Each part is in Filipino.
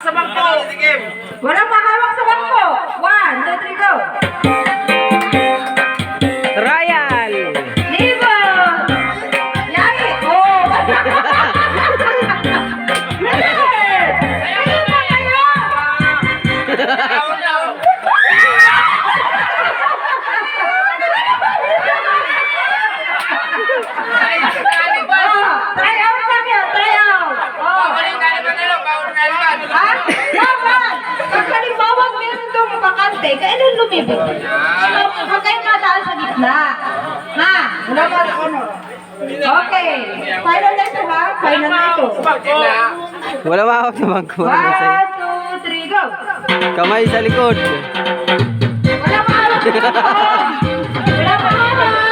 sa bangko. Walang mahawak sa bangko. 1, 2, 3, go. Trial! Libo. Yari. Oh. Try out lang yan. Try out. Oh. Ha? Dapat! Pagkalimbawang meron doon bakante, kailan lumibig? So, huwag kayong mataan sa gitna. Ha? Wala ba sa ano? Okay. Final na ito ha? Final na ito. Wala mahawak sa bangko. 1, 2, 3, go! Kamay sa likod. Wala mahawak sa bangko! Wala mahawak!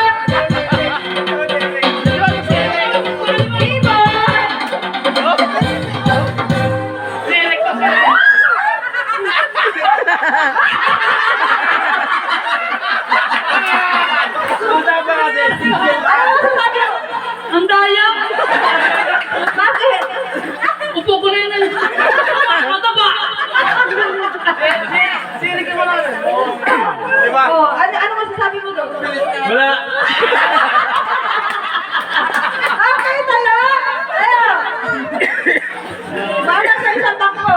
Libo! Ang daya! Bakit? Upo ko na yun. Mataba! Oh, ano masasabi mo doon? Wala. Okay tayo! Tayo! Bawal sa isang bangko.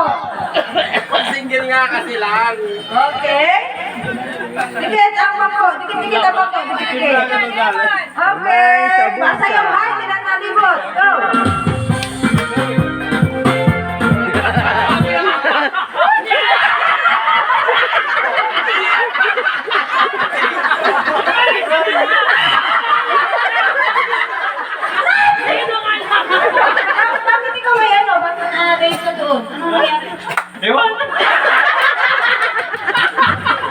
Single nga kasi lang. Okay? Dikit ang bangko. Dikit ang bangko. Dikit. Okay. Basta yung height, ilang nalibot. Go! Bakit ikaw ay ano? Bakit na-raise ka doon? Ano nangyari? Ewan.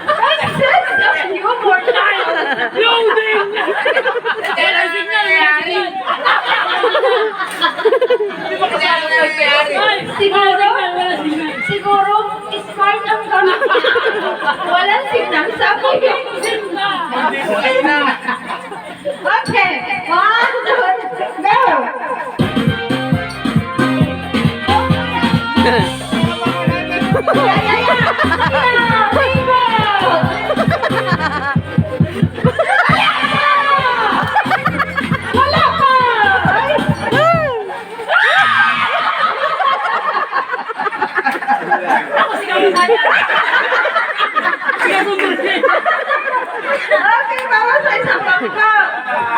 Ay, nagsasabi you more time. Loading! Kaya signal nangyari. Siguro, smart ang gamit. Walang signal sa akin. Okay, 1, 2, go! Wala pa! Ako sigaw yung kanya. Sigaw mo Okay, bawas sa isang bangko.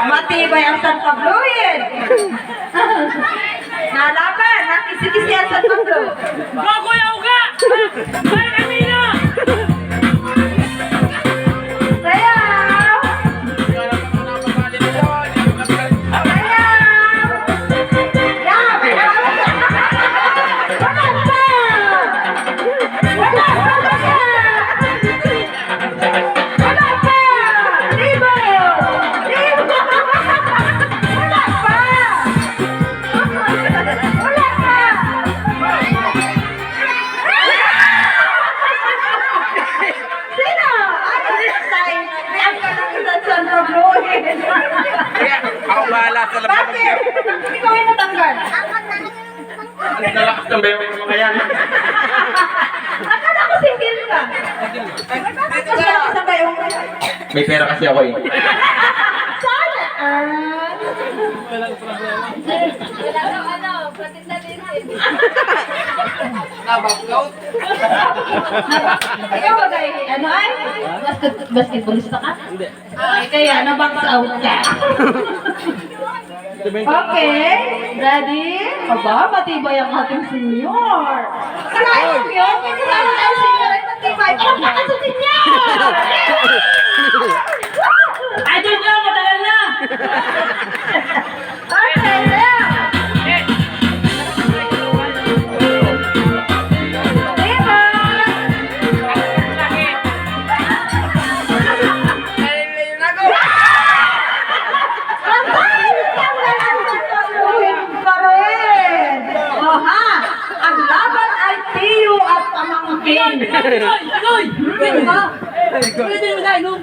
Matibay ang San Pabloin. Nalaban, nakisi-kisi ang San Pablo. Go, Kuya Uga! Bye, Camila! Sayaw! Sayaw! Yan! Wala pa! Wala pa! Wala pa! Libo! Libo! Wala pa! Wala pa! Sino? Ano this time? May ang kalang sa San Pabloin. Ako bahala sa labas. Bakit? Ikaw ay natanggal. Ang kalakas ng bayo ng mga yan. Akala ko single ka. Bakit kasi ako sa bayong May pera kasi ako eh. sana? Nabangkaut. Ikaw ba guys? Ano ay? Basketballista ka? Hindi. Ay, kaya nabox out ka. Okay, ready? Aba, matibay ang ating senior. Kalahin mo yun? Kasi lalo tayo senior ay matibay. Palakpakan sa senior! Ay, doon na! Matagal na! Okay, yeah. Aloy! Pwede ba? Pwede mo na inom.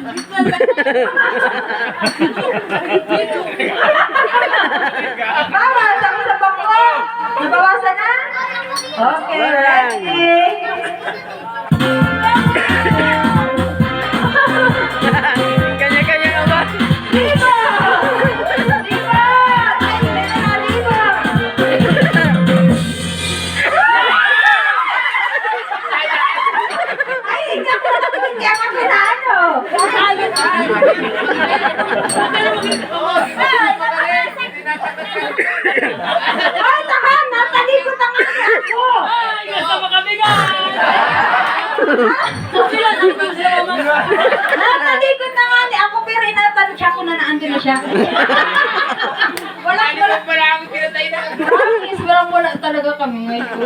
Bawas ako sa bangko. Nabawasan na? Okay, ready? Ay, tahan! Natalikot ang ako! Ay, kasama kami guys! Sila, nakita sila mama. Natalikot na nga ni ako, pero inatansya ko na naandun na siya. Walang wala. Wala akong pinatay na. Promise, walang wala talaga kami ngayon.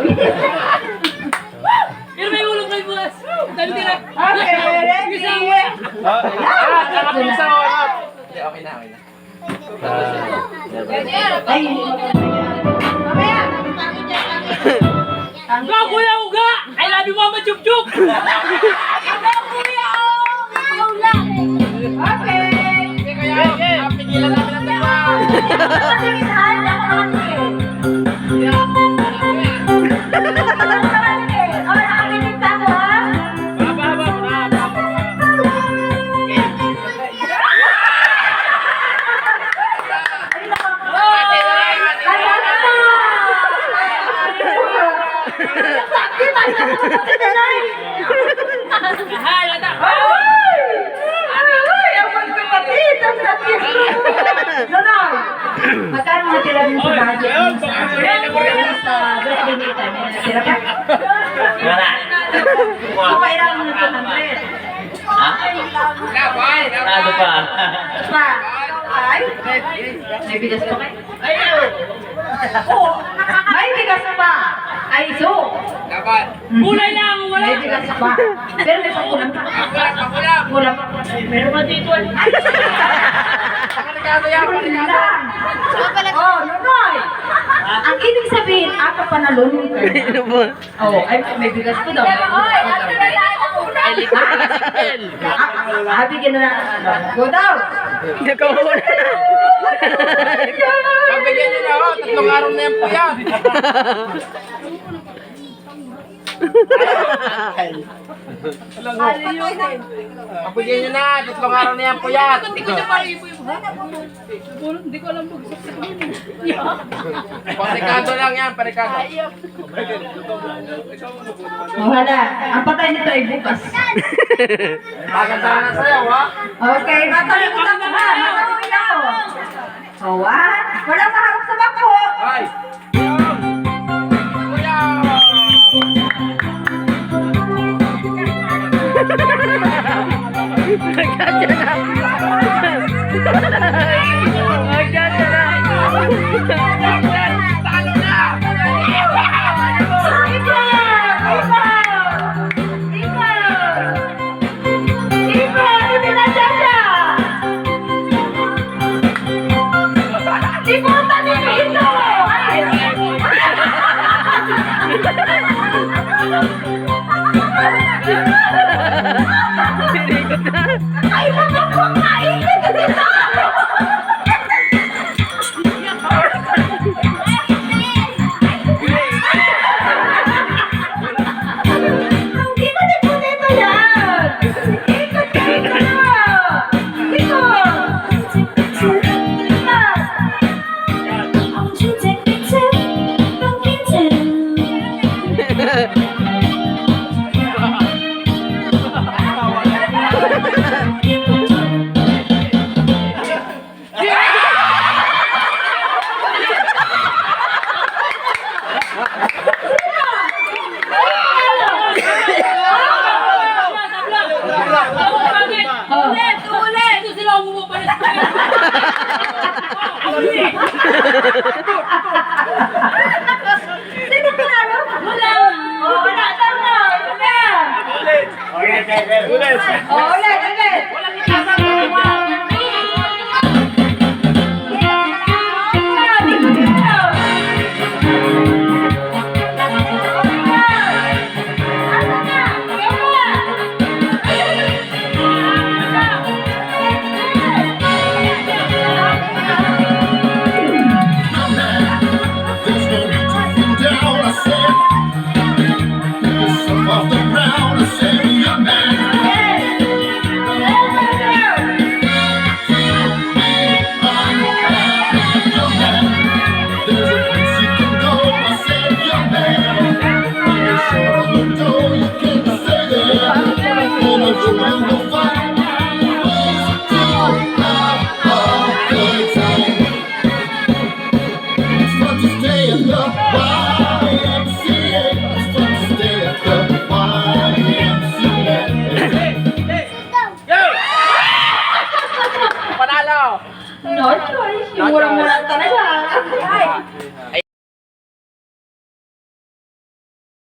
Pero may ulong kayo bukas. Dali tira. Okay, ready? Sarap yung sa oras. Okay na. Ay, mamaya. Go, Kuya Uga! I love you, Mama Chup Chup! Okay. Sige kayo. Pigilan namin ang dalawa. Patingin, ako naman Halata! Magkano natira din sa budget mo sa birthday nito? May natira pa? Kailangan mo na 200. Labay. Ano pa? Pa? Ay? May bigas pa kayo? Oo. May bigas pa. Ay, so. Dapat. Kulay lang, wala! May bigas pa. Pero may pakulam pa. Pakulam. Kulam pa. Meron pa dito eh. Panikado yan. Panikado. Oh, Nonoy. Ang ibig sabihin, ako panalunod ka. Ano ba? Oh, ay, may bigas pa daw. Bigyan na go daw. Nakahula. Pabigyan niyo na ako. 3 araw na yan po yan. Pabigyan niyo na. 3 araw na yan po yan. Hindi ko alam po. Panikado lang yan. Panikado. Wala. Ang patay nito ay bukas. Maganda na sa'yo, ha? Okay, matalikot ako ha. Matalikot ako. Oh, what? Walang maharap sa bako. Ay! Kuya! Talo na! Ay, mga pangkain! Hindi ko nito yan! Ikot ka ito!